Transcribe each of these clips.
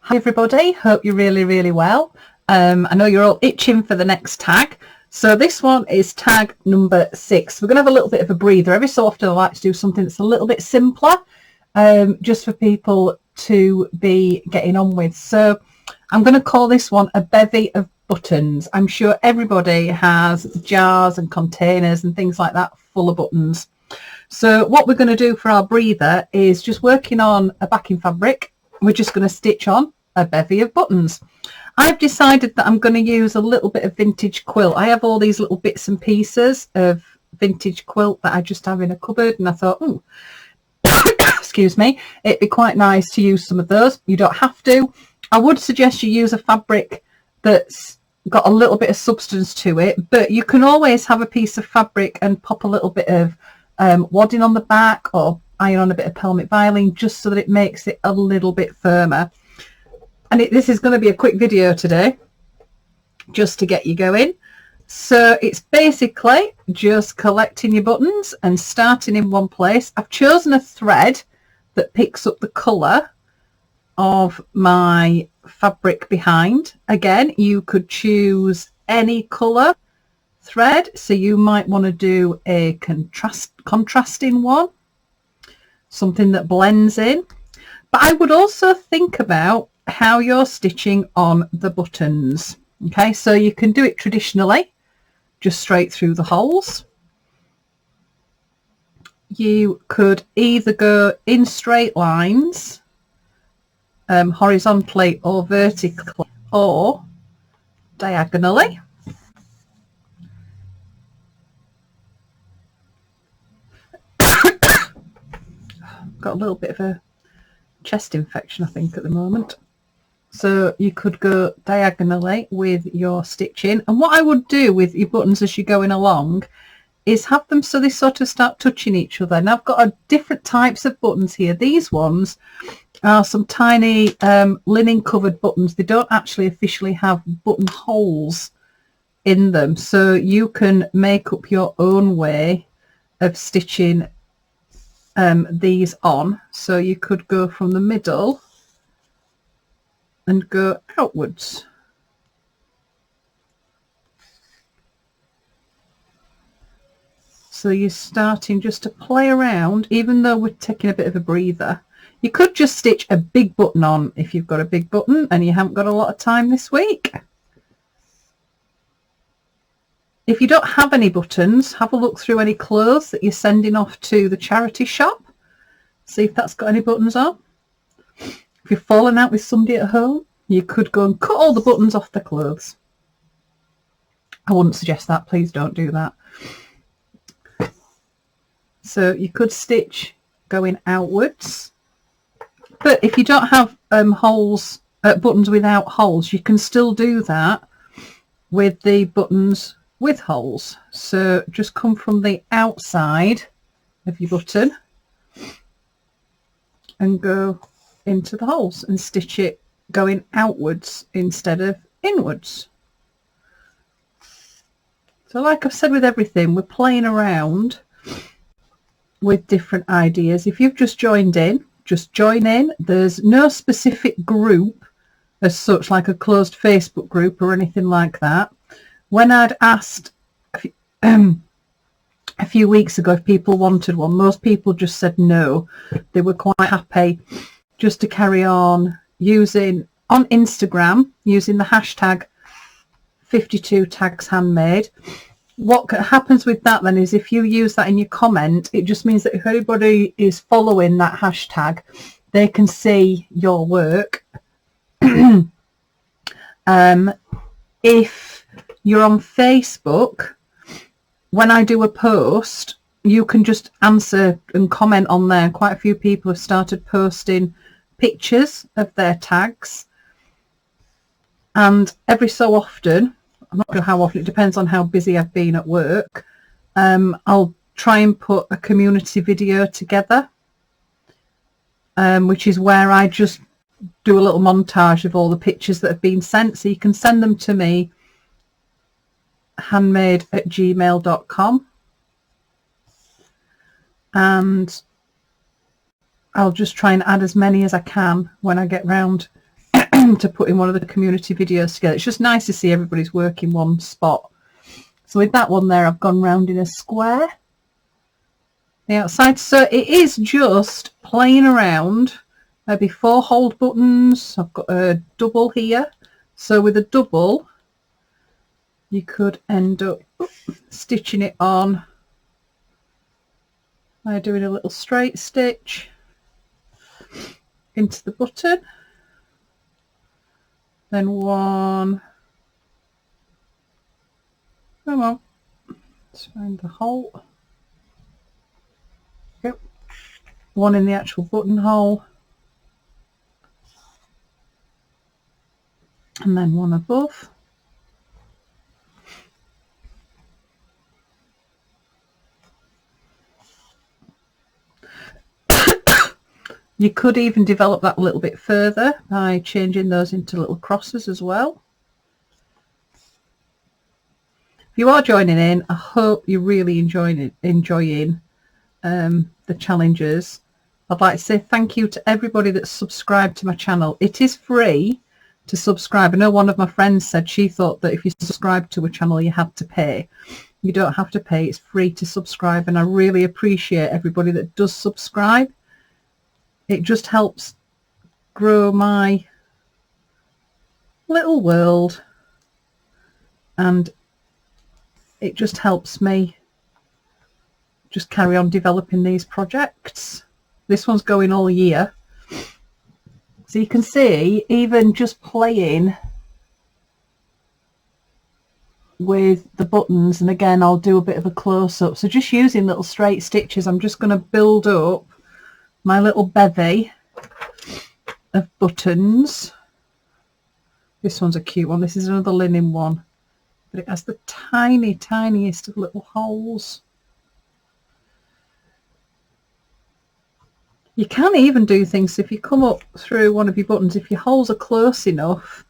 Hi everybody, hope you're really well. I know you're all itching for the next tag. So this one is tag number 6. We're going to have a little bit of a breather. Every so often I like to do something that's a little bit simpler, just for people to be getting on with. So I'm going to call this one a bevy of buttons. I'm sure everybody has jars and containers and things like that full of buttons. So what we're going to do for our breather is just working on a backing fabric. We're just going to stitch on a bevy of buttons. I've decided that I'm going to use a little bit of vintage quilt. I have all these little bits and pieces of vintage quilt that I just have in a cupboard, and I thought, oh, excuse me, it'd be quite nice to use some of those. You don't have to. I would suggest you use a fabric that's got a little bit of substance to it, but you can always have a piece of fabric and pop a little bit of wadding on the back or iron on a bit of pelmet violin just so that it makes it a little bit firmer. And this is going to be a quick video today just to get you going. So it's basically just collecting your buttons and starting in one place. I've chosen a thread that picks up the colour of my fabric behind. Again, you could choose any colour thread, so you might want to do a contrasting one, something that blends in. But I would also think about how you're stitching on the buttons. Okay, so you can do it traditionally, just straight through the holes. You could either go in straight lines, horizontally or vertically, or diagonally. Got a little bit of a chest infection, I think, at the moment. So you could go diagonally with your stitching. And what I would do with your buttons as you're going along is have them so they sort of start touching each other. Now I've got different types of buttons here. These ones are some tiny linen covered buttons. They don't actually officially have button holes in them, so you can make up your own way of stitching these on. So you could go from the middle and go outwards. So you're starting just to play around, even though we're taking a bit of a breather. You could just stitch a big button on if you've got a big button and you haven't got a lot of time this week. If you don't have any buttons, have a look through any clothes that you're sending off to the charity shop. See if that's got any buttons on. If you've fallen out with somebody at home, you could go and cut all the buttons off the clothes. I wouldn't suggest that. Please don't do that. So you could stitch going outwards. But if you don't have buttons without holes, you can still do that with the buttons with holes. So just come from the outside of your button and go into the holes and stitch it going outwards instead of inwards. So like I've said with everything, we're playing around with different ideas. If you've just joined in, just join in. There's no specific group as such, like a closed Facebook group or anything like that. When I'd asked a few weeks ago if people wanted one, most people just said no. They were quite happy just to carry on using on Instagram, using the hashtag 52 tags handmade. What happens with that then is if you use that in your comment, it just means that if everybody is following that hashtag, they can see your work. If you're on Facebook, when I do a post, you can just answer and comment on there. Quite a few people have started posting pictures of their tags, and every so often, I'm not sure how often, it depends on how busy I've been at work, I'll try and put a community video together, which is where I just do a little montage of all the pictures that have been sent. So you can send them to me, handmade@gmail.com, and I'll just try and add as many as I can when I get round to put in one of the community videos together. It's just nice to see everybody's work in one spot. So with that one there, I've gone round in a square the outside. So it is just playing around. Maybe 4 hold buttons. I've got a double here. So with a double, you could end up stitching it on by doing a little straight stitch into the button. Then one. Come on. Let's find the hole. Yep. One in the actual buttonhole. And then one above. You could even develop that a little bit further by changing those into little crosses as well. If you are joining in, I hope you're really enjoying the challenges. I'd like to say thank you to everybody that's subscribed to my channel. It is free to subscribe. I know one of my friends said she thought that if you subscribe to a channel you had to pay. You don't have to pay. It's free to subscribe, and I really appreciate everybody that does subscribe. It just helps grow my little world, and it just helps me just carry on developing these projects. This one's going all year. So you can see, even just playing with the buttons, and again I'll do a bit of a close-up. So just using little straight stitches, I'm just going to build up my little bevy of buttons. This one's a cute one. This is another linen one, but it has the tiniest of little holes. You can even do things, if you come up through one of your buttons, if your holes are close enough,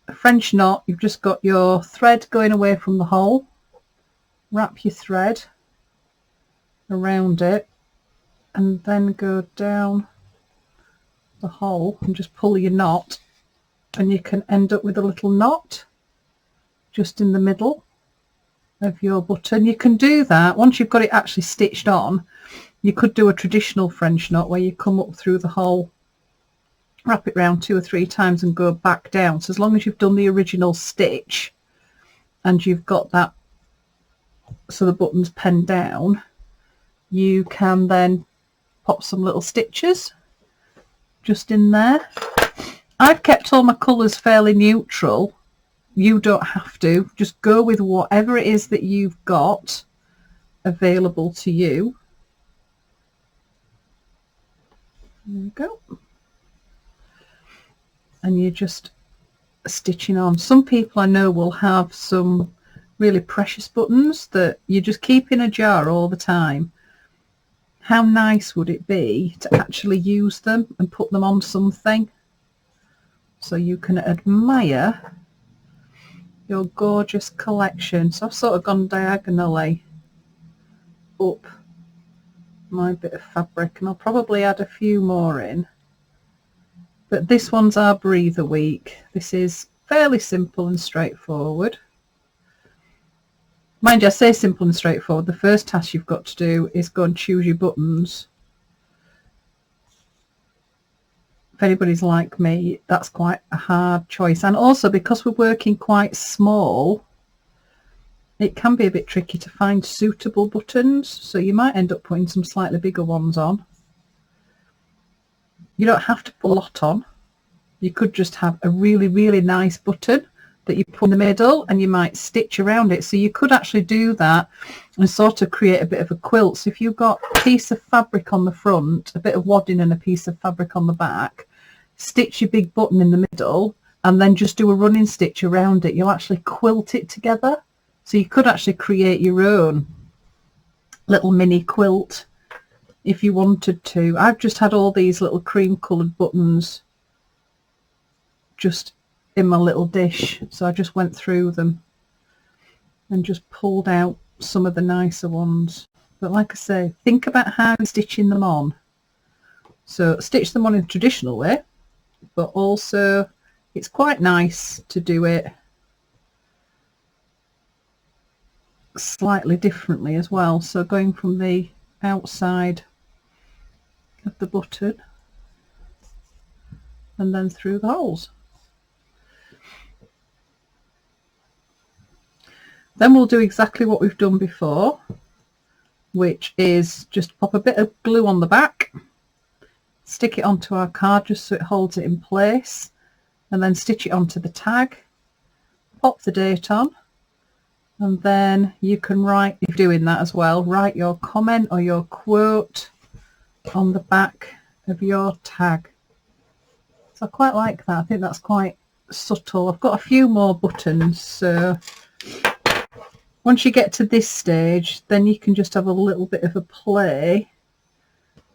a French knot, you've just got your thread going away from the hole, wrap your thread around it, and then go down the hole and just pull your knot, and you can end up with a little knot just in the middle of your button. You can do that once you've got it actually stitched on. You could do a traditional French knot where you come up through the hole, wrap it round 2 or 3 times and go back down. So as long as you've done the original stitch and you've got that so the button's penned down, you can then pop some little stitches just in there. I've kept all my colours fairly neutral. You don't have to. Just go with whatever it is that you've got available to you. There we go. And you're just stitching on. Some people I know will have some really precious buttons that you just keep in a jar all the time. How nice would it be to actually use them and put them on something so you can admire your gorgeous collection? So I've sort of gone diagonally up my bit of fabric, and I'll probably add a few more in. But this one's our breather week. This is fairly simple and straightforward. Mind you, I say simple and straightforward. The first task you've got to do is go and choose your buttons. If anybody's like me, that's quite a hard choice. And also, because we're working quite small, it can be a bit tricky to find suitable buttons. So you might end up putting some slightly bigger ones on. You don't have to put a lot on. You could just have a really nice button that you put in the middle, and you might stitch around it. So you could actually do that and sort of create a bit of a quilt. So if you've got a piece of fabric on the front, a bit of wadding and a piece of fabric on the back, stitch your big button in the middle and then just do a running stitch around it. You'll actually quilt it together. So you could actually create your own little mini quilt if you wanted to. I've just had all these little cream coloured buttons just in my little dish, so I just went through them and just pulled out some of the nicer ones. But like I say, think about how you're stitching them on. So stitch them on in the traditional way, but also it's quite nice to do it slightly differently as well. So going from the outside of the button and then through the holes. Then we'll do exactly what we've done before, which is just pop a bit of glue on the back, stick it onto our card just so it holds it in place, and then stitch it onto the tag, pop the date on, and then you can write, if you're doing that as well, write your comment or your quote on the back of your tag. So I quite like that. I think that's quite subtle. I've got a few more buttons, so once you get to this stage, then you can just have a little bit of a play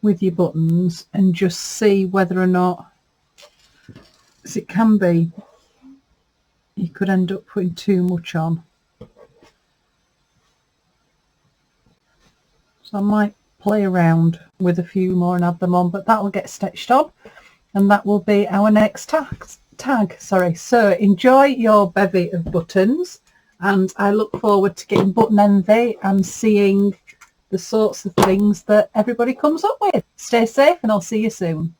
with your buttons and just see whether or not, as it can be, you could end up putting too much on. So I might play around with a few more and add them on, but that will get stitched on, and that will be our next tag. So enjoy your bevy of buttons, and I look forward to getting button envy and seeing the sorts of things that everybody comes up with. Stay safe, and I'll see you soon.